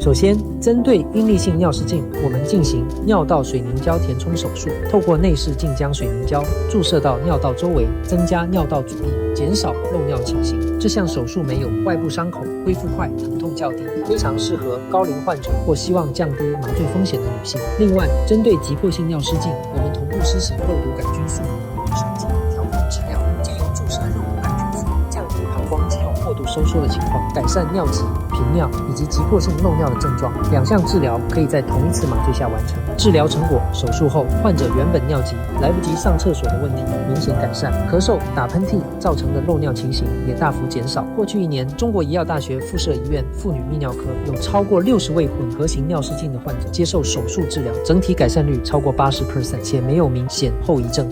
首先，针对阴粒性尿失禁，我们进行尿道水凝胶填充手术，透过内视镜将水凝胶注射到尿道周围，增加尿道阻力，减少漏尿情形。这项手术没有外部伤口，恢复快，疼痛较低，非常适合高龄患者或希望降低麻醉风险的女性。另外，针对急迫性尿失禁，我们同步施行肉毒杆菌素神经调控治疗，借由注射肉毒杆菌素，降低膀胱肌肉过度收缩的情况，改善尿急、频尿以及急迫性漏尿的症状。两项治疗可以在同一次麻醉下完成。治疗成果：手术后，患者原本尿急、来不及上厕所的问题明显改善，咳嗽、打喷嚏造成的漏尿情形也大幅减少。过去1年，中国医药大学附设医院妇女泌尿科有超过60位混合型尿失禁的患者接受手术治疗，整体改善率超过80%，且没有明显后遗症。